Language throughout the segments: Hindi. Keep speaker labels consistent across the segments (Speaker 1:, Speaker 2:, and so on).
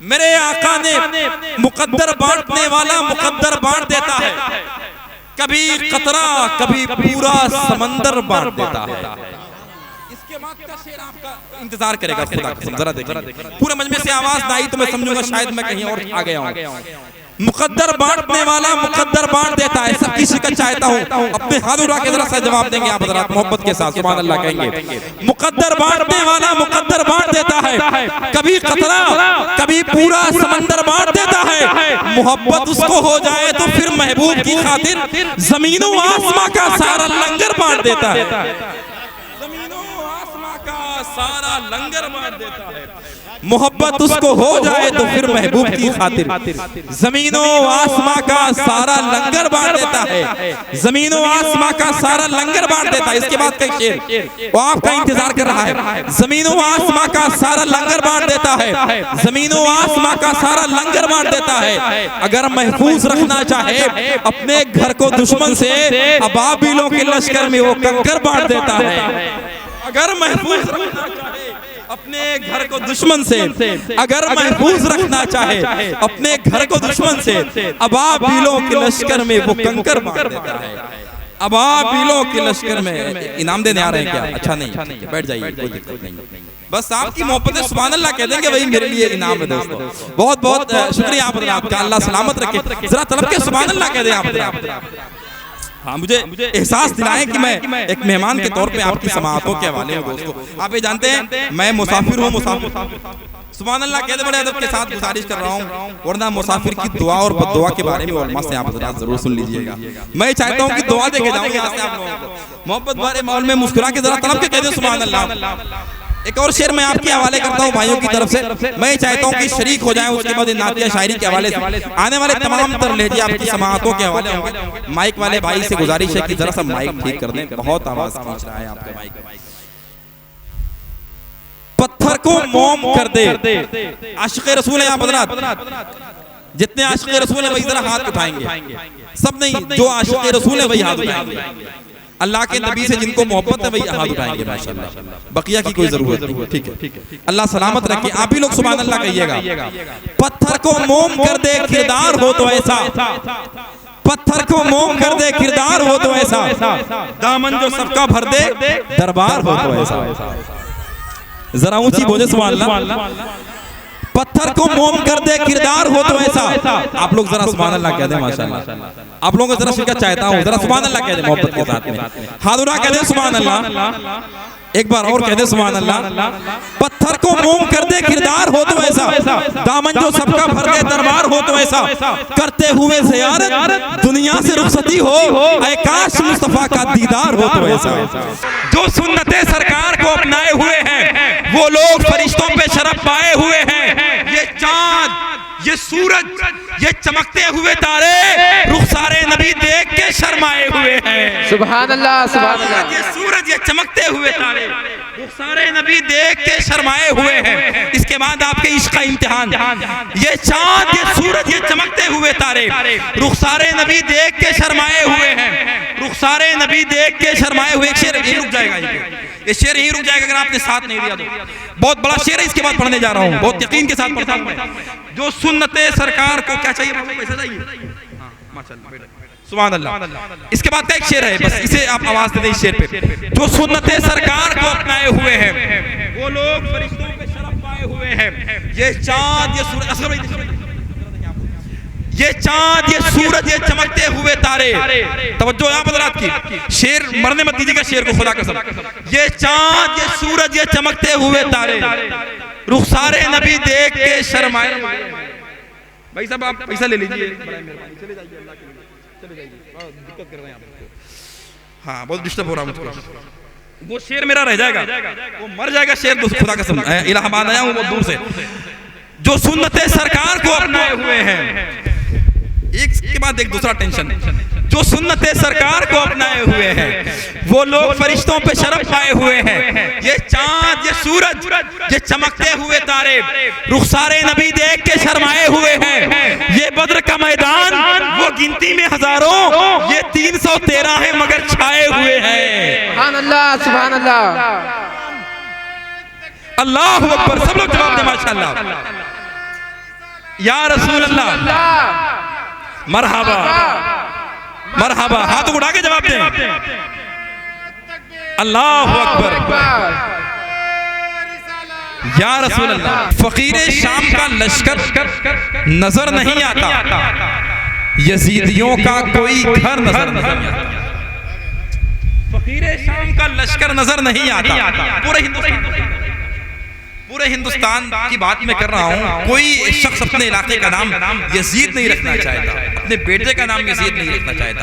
Speaker 1: मेरे आका ने मुकद्दर बांटने वाला मुकद्दर बांट देता है, कभी कतरा कभी पूरा समंदर बांट देता है। इसके बाद का शेर आपका इंतजार करेगा खुदा कसम, जरा देखिए। पूरे मजमे से आवाज ना आई तो मैं समझूंगा शायद मैं कहीं और आ गया हूँ। मुकद्दर बांटने वाला मुकद्दर बांट देता है, सब किसी का चाहता हूँ। अपने हाथ उठा के जरा सा जवाब देंगे आप हज़रात मोहब्बत के साथ, सुभान अल्लाह कहेंगे। मुकद्दर बांटने वाला मुकद्दर बांट देता है, कभी कतरा कभी पूरा समंदर बांट देता है। मोहब्बत उसको हो जाए तो फिर महबूब की खातिर जमीनों आसमां का सारा लंगर बांट देता है। जमीनों आसमां का सारा लंगर बांट देता है। मोहब्बत उसको हो जाए तो फिर महबूब की खातिर जमीनों आसमां का सारा लंगर बांट देता है। जमीनों आसमां का सारा लंगर बांट देता है। इसके बाद का शेर वो आपका इंतजार कर रहा है। जमीनों आसमां का सारा लंगर बांट देता है, जमीनों आसमां का सारा लंगर बांट देता है। अगर महफूज रखना चाहे अपने घर को दुश्मन से, अबाबिलों के लश्कर में वो कंकर बांट देता है। अगर महफूज रखना चाहे अपने घर को दुश्मन से, अगर महफूज रखना चाहे अपने घर को दुश्मन से, अबाबिलों के लश्कर में वो कंकर बांट देता है। अबाबिलों के लश्कर में इनाम देने आ रहे हैं क्या? अच्छा नहीं, ठीक है बैठ जाइए, कोई दिक्कत नहीं। बस आपकी मोहब्बत है, सुभान अल्लाह कह देंगे, वही मेरे लिए इनाम है दोस्तों। बहुत बहुत शुक्रिया आपका, अल्लाह सलामत रखे। जरा तलब के सुभान अल्लाह कह दें आप। हाँ, मुझे एहसास दिलाएं कि मैं एक मेहमान के तौर पे आपकी समाअतों के हवाले हूँ दोस्तों। आप ये जानते हैं मैं मुसाफिर हूँ, मुसाफिर सुभान अल्लाह कहते बड़े अदब के साथ गुजारिश कर रहा हूँ, वरना मुसाफिर की दुआ और बद्दुआ के बारे में उलमा से आप हज़रात जरूर सुन लीजिएगा। मैं चाहता हूँ कि दुआ देके जाऊँ यहाँ से आप लोगों को। मोहब्बत वाले माहौल में मुस्कुरा के जरा तलब के कह दे सुभान अल्लाह। एक और शेर मैं आपके हवाले करता हूँ भाइयों की तरफ से। मैं चाहता हूँ कि शरीक हो जाएं, उसके बाद नातिया शायरी के हवाले से आने वाले तमाम तर लहजे आपकी समाअतों के हवाले होंगे। माइक वाले भाई से गुजारिश है कि जरा सा माइक ठीक कर दें, बहुत आवाज पहुंच रहा है आपका माइक। पत्थर को मोम कर दे आशिक़े रसूल है आप हज़रात, जितने आशिक़े रसूल है वही जरा हाथ उठाएंगे। सब नहीं, जो आशिक़े रसूल है वही हाथ उठाएंगे। अल्लाह के नबी से जिनको मोहब्बत है वही हाथ उठाएंगे माशाअल्लाह, बकिया की कोई जरूरत नहीं। ठीक है, अल्लाह सलामत रखे। आप भी लोग सुभान अल्लाह कहिएगा। पत्थर को मोम कर दे किरदार हो तो ऐसा, पत्थर को मोम कर दे किरदार हो तो ऐसा, दामन जो सबका भर दे दरबार हो तो ऐसा। जरा ऊंची बोले सुभान अल्लाह। पत्थर को मोम कर दे किरदार हो तो ऐसा। आप लोग जरा सुभान अल्लाह कह दें माशाअल्लाह। आप लोगों को जरा शिरकत चाहता हूँ, जरा सुभान अल्लाह कह दे मोहब्बत के साथ में। हाथ उठा कह दे सुभान अल्लाह। एक बार और कह दे सुभान अल्लाह। पत्थर को मोम कर दे किरदार हो तो ऐसा, दामन जो सबका भर दे दरबार हो तो ऐसा, करते हुए ज़ियारत दुनिया से रुखसती हो, ऐ काश मुस्तफा का दीदार हो तो ऐसा। जो सुन्नते सरकार को अपनाए हुए हैं वो लोग फरिश्तों पे शरफ पाए हुए हैं। ये चांद, ये सूरज, ये चमकते हुए तारे रुखसारे नबी देख के शर्माए हुए हैं। सुभान अल्लाह, सुभान अल्लाह। ये सूरज, ये चमकते हुए तारे रुखसारे नबी देख के शर्माए हुए हैं। इसके बाद आपके इश्क का इम्तिहान। ये चांद, ये सूरज, ये चमकते हुए तारे रुखसारे नबी देख के शर्माए हुए हैं। रुखसारे नबी देख के शर्माए हुए। एक शेर यही रुक जाएगा, ये शेर यही रुक जाएगा अगर आपने साथ नहीं दिया तो। बहुत बड़ा शेर है, इसके बाद पढ़ने जा रहा हूँ, बहुत यकीन के साथ पढ़ता हूँ। जो सुन्नते सरकार को क्या चाहिए, पैसा चाहिए, सुभान अल्लाह। इसके बाद का एक शेर है, बस इसे आप आवाज दे दें इस शेर पे। जो सुन्नते सरकार को अपनाए हुए हैं वो लोग फरिश्तों पे शरफ पाए हुए हैं। ये चांद, ये सूरज, ये चांद, ये सूरज, ये चमकते हुए तारे। तवज्जो आप हज़रात की, शेर मरने मत दीजिएगा शेर को खुदा कसम। ये चांद, ये सूरज, ये चमकते हुए तारे रुखसारे नबी देख के शर्माए। भाई साहब आप पैसा ले लीजिए, चले जाइए, दिक्कत कर रहे हैं आप। हाँ, बहुत डिस्टर्ब हो रहा है मुझको। वो शेर मेरा रह जाएगा, वो मर जाएगा शेर खुदा कसम। इलाहाबाद आया हूँ बहुत दूर से। जो सुन्नते सरकार को अपनाए हुए हैं, एक के बाद एक दूसरा टेंशन। जो सुन्नते सरकार को अपनाए हुए हैं वो लोग फरिश्तों पे शरफ पाए हुए हैं। ये चांद, ये सूरज, ये चमकते हुए तारे रुखसारे नबी देख के शर्माए हुए हैं। ये बद्र का मैदान वो गिनती में हजारों, ये 313 है मगर छाए हुए हैं। सुभान अल्लाह, सुभान अल्लाह, अल्लाहु अकबर। सब लोग जवाब दें माशाअल्लाह। या रसूल अल्लाह, मरहबा मरहबा। हाथ उठा के जवाब दें। अल्लाहु अकबर। या रसूल अल्लाह, फकीरे शाम का लश्कर नजर नहीं आता, यजीदियों का कोई घर नजर नहीं आता। फकीरे शाम का लश्कर नजर नहीं आता। पूरे हिंदुस्तान की बात मैं कर रहा हूँ। कोई शख्स अपने इलाके का नाम यजीद नहीं रखना चाहता, अपने बेटे का नाम यजीद नहीं रखना चाहता।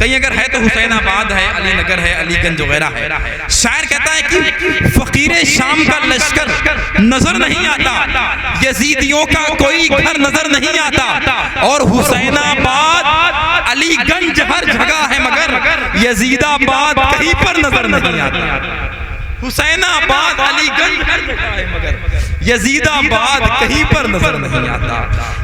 Speaker 1: कहीं अगर है तो हुसैनाबाद है, अली नगर है, अलीगंज वगैरह है। शायर कहता है कि फकीरे शाम का लश्कर नजर नहीं आता, यजीदियों का कोई घर नजर नहीं आता, और हुसैनाबाद अलीगंज हर जगह है मगर यजीदाबाद कहीं पर नजर नहीं आता। हुसैनाबाद अलीगंज हर जगह है मगर यजीदाबाद कहीं पर नजर नहीं आता,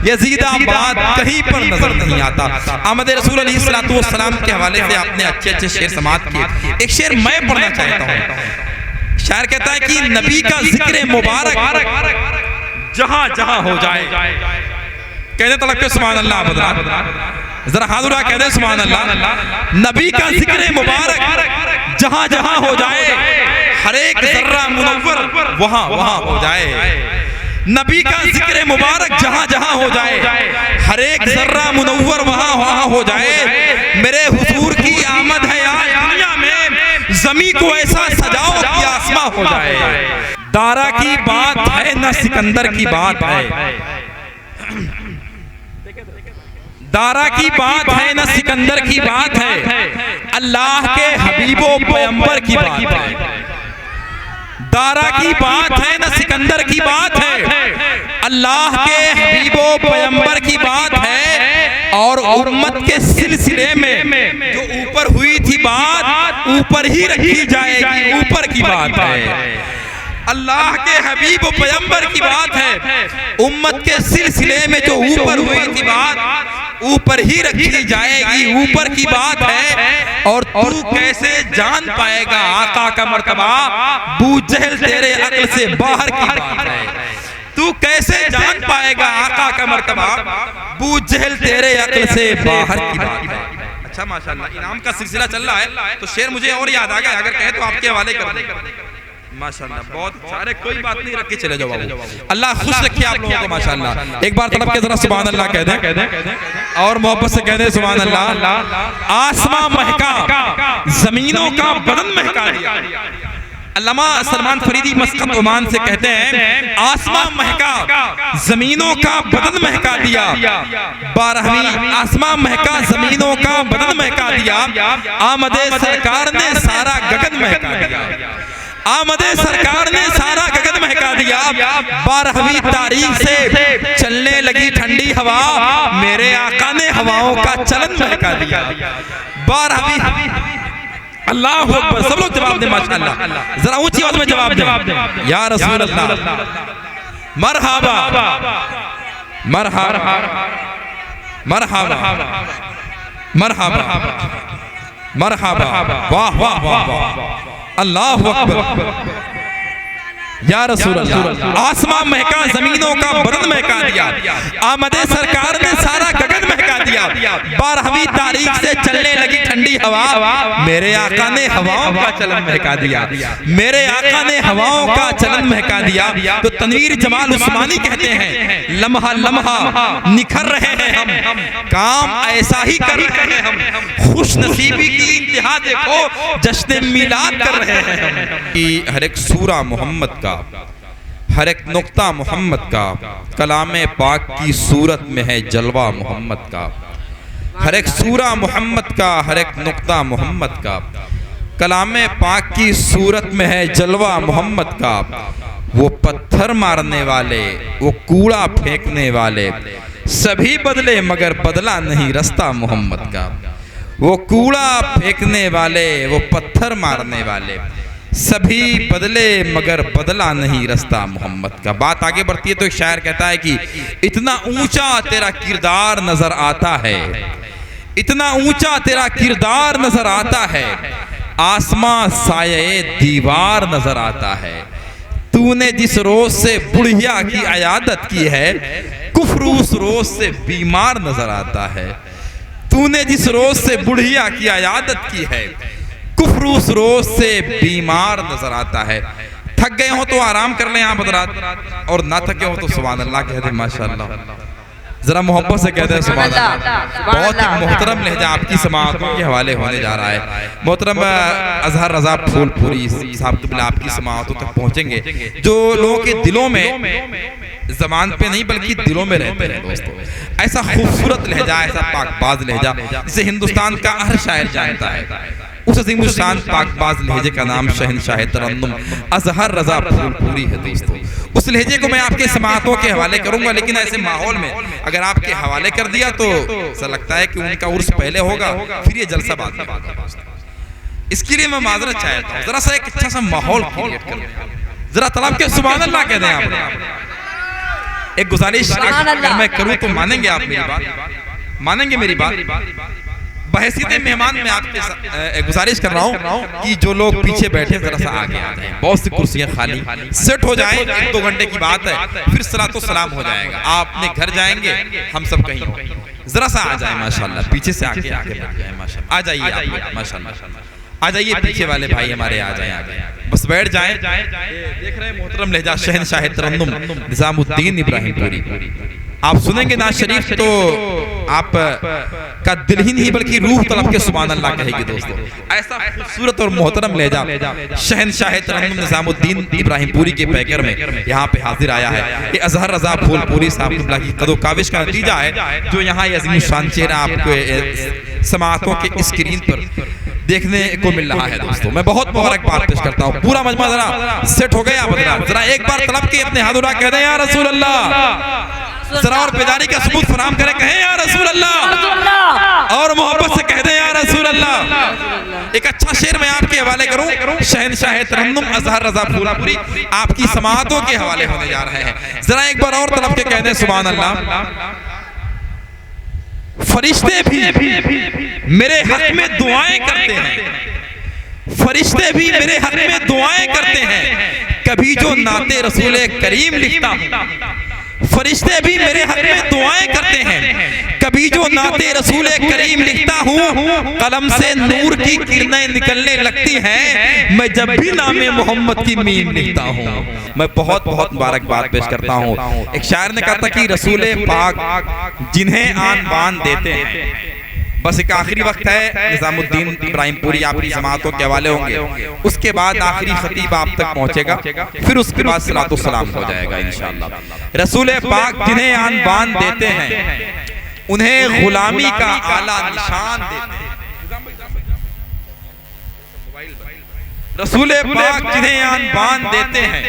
Speaker 1: यजीदाबाद कहीं पर नजर नहीं आता। आमद रसूल अलैहिस्सलाम के हवाले से आपने अच्छे अच्छे शेर समात किए। एक शेर मैं पढ़ना चाहता हूँ। शायर कहता है कि नबी का जिक्र मुबारक जहां जहां हो जाए, कहते तलक के सुभान अल्लाह, जरा हाथ उठा कहते सुभान अल्लाह। नबी का जिक्र मुबारक जहां जहां हो जाए, हर एक जर्रा मुनव्वर वहां वहां हो जाए। नबी का जिक्र मुबारक जहां जहां हो जाए, हर एक जर्रा मुनव्वर वहां वहां हो जाए। मेरे हुजूर की आमद है आज दुनिया में, जमी को ऐसा सजाओ कि आसमां हो जाए। दारा की बात है न सिकंदर की बात है, दारा की बात है न सिकंदर की बात है, अल्लाह के हबीबो पैगंबर की बात है। दारा की बात है न सिकंदर की बात है, अल्लाह के हबीबो पैगंबर की बात है। और उम्मत के सिलसिले में जो ऊपर हुई थी बात, ऊपर ही रखी जाएगी, ऊपर की बात है। अल्लाह के हबीब व पैगंबर की बात है, उम्मत के सिलसिले में जो ऊपर हुई थी बात, ऊपर ही रखी जाएगी, ऊपर की बात है। और तू कैसे जान पाएगा आका का मर्तबा, बू जहल तेरे अक्ल से बाहर की बात है। तू कैसे जान पाएगा आका का मर्तबा, बू जहल तेरे अक्ल से बाहर की बात है। अच्छा माशाल्लाह, इनाम का सिलसिला चल रहा है तो शेर मुझे और याद आ गया, अगर कहे तो आपके हवाले कर दें। माशाल्लाह, बहुत सारे, कोई बात नहीं, रख के चले जाओ बाबू। अल्लाह खुश रखे आप लोगों को माशाल्लाह। एक बार तड़प के जरा सुभान अल्लाह कह दें और मोहब्बत से कह दें सुभान अल्लाह। आसमां महका, जमीनों का बदन महका दिया। अल्लामा सलमान फरीदी मस्कत ओमान से कहते हैं, आसमां महका, जमीनों का बदन महका दिया। 12वीं आसमां महका, जमीनों का बदन महका दिया। आमदे सरकार ने सारा गगन महका दिया। आमदे सरकार ने सारा गगन महका दिया। 12वीं तारीख से चलने लगी ठंडी हवा, मेरे आका ने हवाओं का चलन महका दिया। 12वीं, अल्लाह अकबर। सब लोग जवाब दें माशाअल्लाह, जरा ऊंची आवाज में जवाब दें। या रसूल अल्लाह, मरहबा मरहबा मरहबा मरहबा मरहबा, वाह वाह वाह वाह, अल्लाह अकबर। या रसूल अल्लाह, आसमां महका, जमीनों का बदन महका दिया। आमदे सरकार ने सारा गगन महका दिया। 12वीं तारीख से चलने लगी ठंडी हवा, मेरे आका ने हवाओं का चलन महका दिया। मेरे आका ने हवाओं का चलन महका दिया। तो तनवीर जमाल उस्मानी कहते हैं, लम्हा लम्हा निखर रहे हैं हम, काम ऐसा ही कर रहे हैं हम, खुश नसीबी की इंतहा देखो, जश्न मिलाद कर रहे हैं हम। कि हर एक सूरा मोहम्मद का, हर एक नुक्ता मोहम्मद का, कलामे पाक की सूरत में है जलवा मोहम्मद का। हर एक सूरा मोहम्मद का, हर एक नुक्ता मोहम्मद का, कलामे पाक की सूरत में है जलवा मोहम्मद का। वो पत्थर मारने वाले, वो कूड़ा फेंकने वाले, सभी बदले मगर बदला नहीं रास्ता मोहम्मद का। वो कूड़ा फेंकने वाले, वो पत्थर मारने वाले, सभी बदले मगर बदला नहीं रास्ता मोहम्मद का। बात आगे बढ़ती है तो एक शायर कहता है कि इतना ऊंचा तेरा किरदार नजर आता है, इतना ऊंचा तेरा किरदार नजर आता है, आसमां साये दीवार नजर आता है। तूने जिस रोज से बुढ़िया की अयादत की है, कुफ्र उस रोज से बीमार नजर आता है, तूने जिस रोज से बुढ़िया की आयादत की है, कुफ्र उस रोज से बीमार नजर आता है। थक गए हो तो आराम कर लें आप हज़रात, और ना थके हो तो सुभान अल्लाह कह दें माशाअल्लाह। जरा मोहब्बत से कहते हैं सुभान अल्लाह। बहुत ही मोहतरम लहजा आपकी समाअतों के हवाले होने जा रहा है। मोहतरम अजहर रजा फूलपुरी साहब क़िबला आपकी समाअतों तक पहुंचेंगे, जो लोगों के दिलों में ज़बान पे नहीं बल्कि दिलों में रहते हैं दोस्तों। ऐसा खूबसूरत लहजा, ऐसा पाकबाज लहजा जिसे हिंदुस्तान का हर शायर जानता है, उस अज़ीमुश्शान पाकबाज लहजे का नाम शहनशाह तरन्नुम अजहर रजा फूलपुरी है दोस्तों। उस लहजे को मैं आपके समाअतों के हवाले करूंगा, लेकिन ऐसे माहौल में अगर आपके हवाले कर दिया तो ऐसा लगता है कि उनका उर्स पहले होगा फिर ये जलसा बाद में होगा। इसके लिए मैं माजरत चाहता हूँ, जरा सा एक अच्छा सा माहौल क्रिएट कर, जरा तलब के सुभान अल्लाह कह दें आप। एक गुजारिश अगर मैं करूँ तो मानेंगे आप मेरी बात, मानेंगे मेरी बात। बहसीते मेहमान में आपके गुजारिश कर रहा हूँ कि जो लोग पीछे बैठे जरा सा आगे आ जाएं, बहुत सी कुर्सियां खाली सेट हो जाएं। 1-2 घंटे की बात है, फिर सलातो सलाम हो जाएगा, आप अपने घर जाएंगे, हम सब कहीं होंगे। जरा सा आ जाए माशाल्लाह, पीछे से आके आगे बैठ जाए माशाल्लाह। आ जाइए आप माशाल्लाह, आ जाइए पीछे वाले भाई हमारे आ जाए आगे, बस बैठ जाए। देख रहे हैं मोहतरम लहजा शहनशाह तरन्नुम निजामुद्दीन इब्राहिमपुरी। आप सुनेंगे नाज शरीफ तो आप का दिल ही नहीं बल्कि रूह तलब के सुभान अल्लाह कहेगी दोस्तों। ऐसा खूबसूरत और मोहतरम लहजा शहनशाह तरन्नुम निजामुद्दीन इब्राहिमपुरी के पैकर में यहाँ पे हाजिर आया है। ये अजहर रजा फूलपुरी साहब क़िबला की कदो काविश का नतीजा है, जो यहाँ ये अज़ीमुश्शान चेहरा आपको समाअतों के स्क्रीन पर देखने को मिल रहा है दोस्तों। मैं बहुत मुबारकबाद पेश करता हूँ। पूरा मजमा जरा सेट हो गया, जरा एक बार तलब के अपने हाथ उठा कह दें या रसूल अल्लाह, जरा और बेदारी का सबूत फराम करें, कहें या रसूल अल्लाह, और मोहब्बत से कह दें या रसूल अल्लाह। एक अच्छा शेर मैं आपके हवाले करूं, शहनशाह तरन्नुम अजहर रजा फूलपुरी आपकी समाअतों के हवाले होने जा रहे हैं। जरा एक बार और तलब के कह दें सुभान अल्लाह। फरिश्ते भी मेरे हक में दुआएं करते हैं, फरिश्ते भी मेरे हक में दुआएं करते हैं, कभी जो नाते रसूल करीम लिखता हूं। फरिश्ते भी मेरे हक में दुआएं करते हैं, कभी जो नाते रसूल करीम लिखता हूँ, कलम से नूर की किरणें निकलने लगती हैं, मैं जब भी नामे मोहम्मद की मीम लिखता हूँ। मैं बहुत बहुत मुबारकबाद पेश करता हूँ। एक शायर ने कहा था कि रसूल पाक जिन्हें आन बान देते हैं। बस एक आखिरी वक्त है, निजामुद्दीन इब्राहिमपुरी आपकी जमातों के हवाले होंगे, उसके बाद आखिरी खतीब आप तक पहुंचेगा, फिर उसके बाद सलातो सलाम हो जाएगा इंशाअल्लाह। रसूल पाक जिन्हें आन बान देते हैं, उन्हें गुलामी का आला निशान देते हैं। रसूल पाक जिन्हें आन बान देते हैं,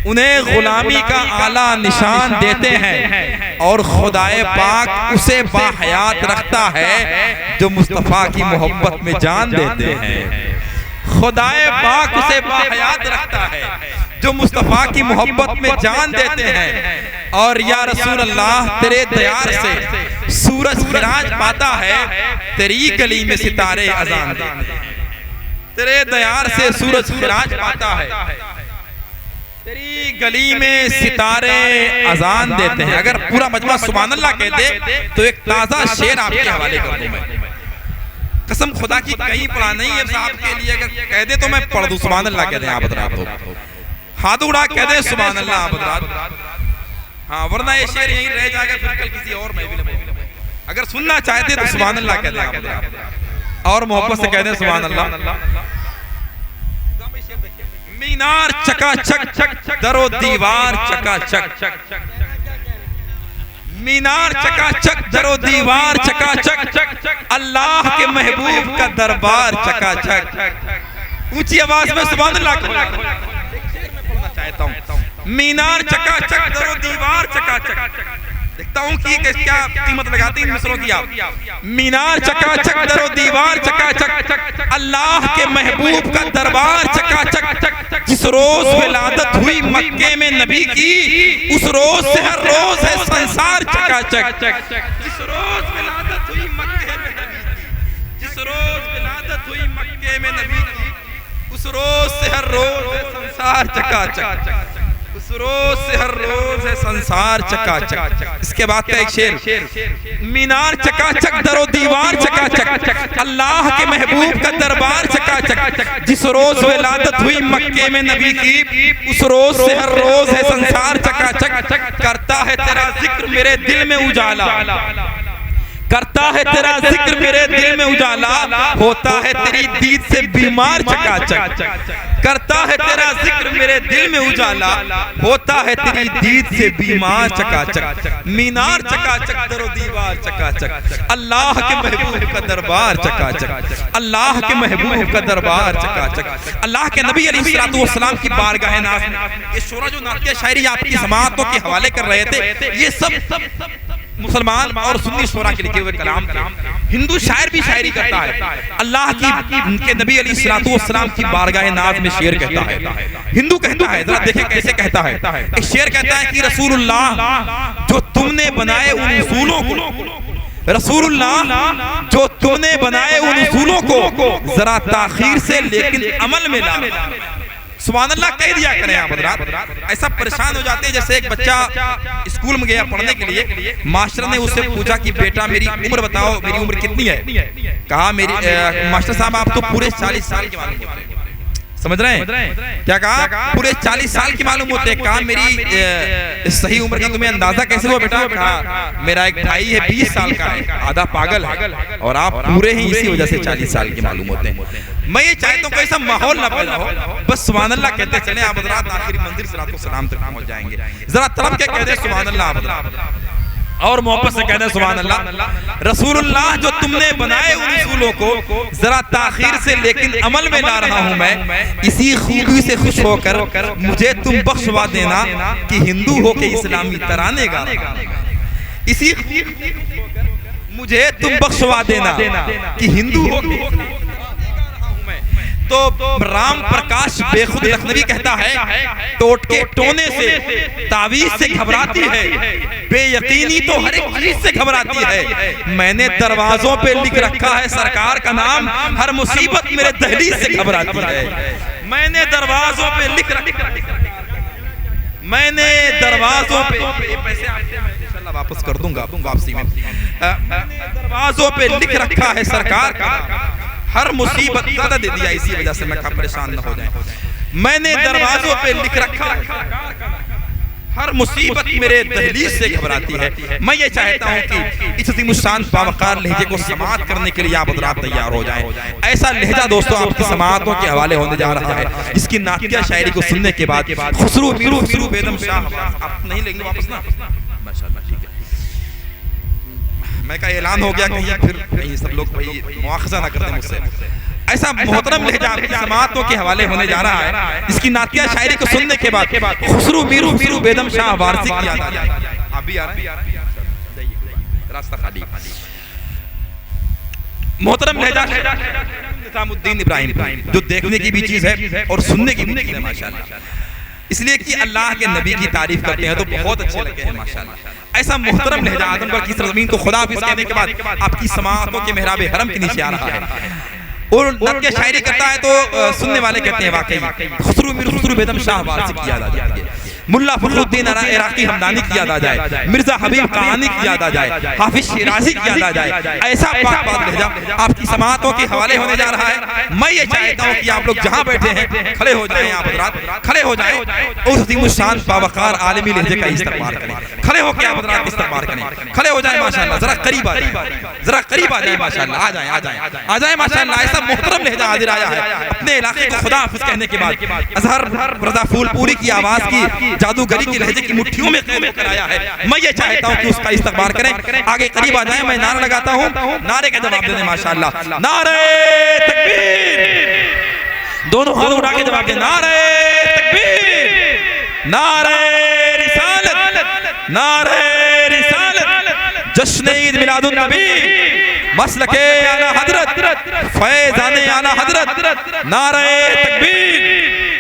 Speaker 1: उन्हें गुलामी का आला निशान देते हैं, और खुदाए पाक उसे बाहयात रखता है जो मुस्तफ़ा की मोहब्बत में जान देते हैं। खुदाए पाक उसे बाहयात रखता है जो मुस्तफ़ा की मोहब्बत में जान देते हैं। और या रसूल अल्लाह तेरे दयार से सूरज खिराज पाता है, तेरी गली में सितारे अजान देते हैं। तेरे दयार से सूरज खिराज पाता है, तेरी गली में सितारे अजान देते हैं। अगर पूरा मजमा सुभान अल्लाह कहते तो एक ताजा शेर आपके हवाले कर दूं मैं, कसम खुदा की कहीं पढ़ा नहीं है साहब के लिए, अगर कह दे तो मैं पढ़ दूं। सुभान अल्लाह कहते हैं आप हज़रात, तो हाथ उड़ा कह दे सुभान अल्लाह आप हज़रात। हाँ, वरना ये शेर यहीं रह जाएगा, फिर कल किसी और महफिल में अगर सुनना चाहते तो सुभान अल्लाह कहते हैं आप हज़रात, और मोहब्बत से कहते हैं सुभान अल्लाह। मीनार चकाचक दरो दीवार चकाचक, मीनार चकाचक दरो दीवार चकाचक, अल्लाह के महबूब का दरबार चकाचक। ऊंची आवाज में सुभान अल्लाह बोलना चाहता हूँ। मीनार चकाचक दरो दीवार चकाचक, देखता हूँ कि क्या कीमत लगाती इन मिसरों की आप। मीनार चकाचक दरो दीवार चकाचक, अल्लाह के महबूब का दरबार चकाचक। जिस रोज विलादत हुई मक्के में नबी की, उस रोज से हर रोज है संसार चकाचक। जिस रोज विलादत हुई मक्के में नबी की, जिस रोज विलादत हुई मक्के में नबी की, उस रोज से हर रोज है संसार चकाचक। उस रोज से हर रोज है संसार चकाचक। इसके बाद का एक शेर, मीनार चकाचक दरो दीवार चकाचक, अल्लाह के महबूब का दरबार चकाचक। जिस रोज विलादत हुई मक्के में नबी की, उस रोज से हर रोज है संसार चकाचक। करता है तेरा जिक्र मेरे दिल में उजाला, करता है तेरा जिक्र मेरे दिल में उजाला, होता है तेरी दीद से बीमार चकाचक। करता है तेरा जिक्र मेरे दिल में उजाला, होता है तेरी दीद से बीमार चकाचक। मीनार चकाचक दरो दीवार चकाचक, अल्लाह के महबूब का दरबार चकाचक, अल्लाह के महबूब का दरबार चकाचक। अल्लाह के नबी अलैहिस्सलाम की बारगाह नाज़ में ये शोरा जो नातिया शायरी आपकी समाअतों के हवाले कर रहे थे, ये सब मुसलमान और सुन्नी शोरा के लिखे हुए कलाम थे। हिंदू शायर भी शायरी करता है, अल्लाह की उनके नबी अलैहिस्सलाम की बारगाह नाज़ में शेर कहता है। हिंदू कहता है, जरा देखें कैसे कहता है। एक शेर कहता है कि रसूलुल्लाह जो तुमने बनाए उन उसूलों को, रसूलुल्लाह जो तुमने बनाए उन उसूलों को जरा ताखीर से लेकिन अमल में ला। सुभान अल्लाह कह दिया करें आप हज़रात। ऐसा परेशान हो जाते हैं, जैसे एक बच्चा स्कूल में गया पढ़ने के लिए, मास्टर ने उससे पूछा कि बेटा मेरी उम्र बताओ, मेरी उम्र कितनी है। कहा मेरी, मास्टर साहब आप तो पूरे 40 साल के मालूम होते हैं। समझ रहे हैं क्या कहा? पूरे 40 साल की मालूम होते हैं। कहा मेरी सही उम्र का तुम्हें अंदाजा कैसे हुआ बेटा? कहा मेरा एक भाई है 20 साल का है, आधा पागल है, और आप पूरे ही इसी वजह से 40 साल के मालूम होते हैं। मैं ये चाहता हूँ ऐसा माहौल ना पैदा हो, बस सुभान अल्लाह कहते चले आप हज़रात, आखिरी मंजिल सिरात सलाम तक पहुंच जाएंगे। जरा तलब के कहते सुभान अल्लाह और मोहब्बत से कहते सुभान अल्लाह। रसूलुल्लाह जो तुमने बनाए उन उसूलों को जरा ताखीर से लेकिन अमल में ला रहा हूं मैं, इसी खूबी से खुश होकर मुझे तुम बख्शवा देना कि हिंदू हो के इस्लामी तराने गा। इसी मुझे तुम बख्शवा देना कि हिंदू हो के। तो राम प्रकाश बेखुद लखनवी कहता है, टोटके टोने से तावीज से घबराती है, बेयकीनी तो हर एक चीज से घबराती है। मैंने दरवाजों पे लिख रखा है सरकार का नाम, हर मुसीबत मेरे दहलीज से घबराती है। मैंने दरवाजों पे लिख रखा, मैंने दरवाजों पे, पैसे इंशाल्लाह वापस कर दूंगा वापसी में। दरवाजों पे लिख रखा है सरकार का, हर मुसीबत ज्यादा दे दिया, इसी वजह से मैं परेशान न हो जाए। मैंने दरवाजों पे लिख रखा, हर मुसीबत मेरे दहलीज से घबराती है। मैं ये चाहता हूँ कि इस अज़ीमुश्शान बावकार लहजे को समाअत करने के लिए आप हज़रात तैयार हो जाएं। ऐसा लहजा दोस्तों आपकी समाअतों के हवाले होने जा रहा है, इसकी नातिया शायरी को सुनने के बाद खुसरू मीरू बेदम शाह आप नहीं लेंगे वापस ना? माशाअल्लाह, ठीक है। मैं का ऐलान हो गया कहीं फिर कहीं सब लोग भाई मुआखज़ा ना कर दें मुझसे। ऐसा मोहतरम लहजा आपकी समाअतों के हवाले होने जा रहा है, इसकी नातिया शायरी को सुनने के बाद खुसरू मीरू बेदम शाह वारसी की याद आ जाए। आप भी आ रहे हैं, रास्ता खाली। मोहतरम लहजा निज़ामुद्दीन इब्राहिम, जो देखने की भी चीज है और सुनने की भी चीज है माशाअल्लाह। इसलिए कि अल्लाह के नबी की तारीफ करते हैं तो बहुत अच्छे लगे हैं माशाअल्लाह। ऐसा मोहतरम लहजा आदमगढ़ की सरजमीन को खुदा हाफिज़ कहने के बाद आपकी समाअतों के मेहराब हरम के नीचे आ रहा है और नातिया शायरी करता है तो सुनने वाले कहते हैं वाकई खुसरू बेदम शाह वारसी की याद आ जाती है, मुल्ला फखरुद्दीन इराकी हमदानी की याद आ जाए, मिर्जा हबीब कहानी की याद आ जाए, हाफिज शिराजी की याद आ जाए। ऐसा पाक बात लहजा आपकी समाअतों के हवाले होने जा रहा है। मैं ये चाहता हूँ कि आप लोग जहाँ बैठे हैं खड़े हो जाएं, आप हज़रात खड़े हो जाएं और अज़ीमुश्शान बावकार आलमी लहजे का इस्तक़बाल करें। खड़े होकर आप हज़रात इस्तक़बाल करें, खड़े हो जाए माशाअल्लाह। जरा करीब आ जाए, जरा करीब आ जाए माशाअल्लाह, आ जाए माशाअल्लाह। ऐसा मोहतरम लहजा हाजिर आया है अपने इलाके को खुदा हाफिज़ कहने के बाद। अज़हर रज़ा फूलपुरी की आवाज़ की जादूगरी की लहजे की मुट्ठियों में कैद कर आया है। मैं ये चाहता हूँ कि उसका इस्तक़बाल करें, आगे करीब आ जाए। मैं नारा लगाता हूँ, नारे का जवाब देने माशाअल्लाह। नारे तकबीर, दोनों हाथ उठा के जवाब दें। नारे तकबीर, नारे रिसालत, नारे रिसालत, जश्न ईद मिलादुन नबी, मसलके आला हजरत, फैज़ाने आला हजरत, नारे तकबीर,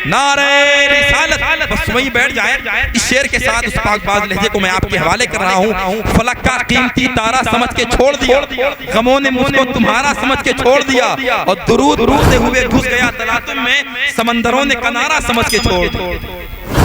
Speaker 1: नारे रिसालत। बस वहीं बैठ जाए इस शेर के साथ। उस पाकबाज लहजे को मैं आपके हवाले कर रहा हूँ। फलक का कीमती तारा समझ के छोड़ दिया, गमों ने मुझको तुम्हारा समझ के छोड़ दिया, और दुरूद से हुए घुस गया तलातुम में, समंदरों ने किनारा समझ के छोड़ दिया।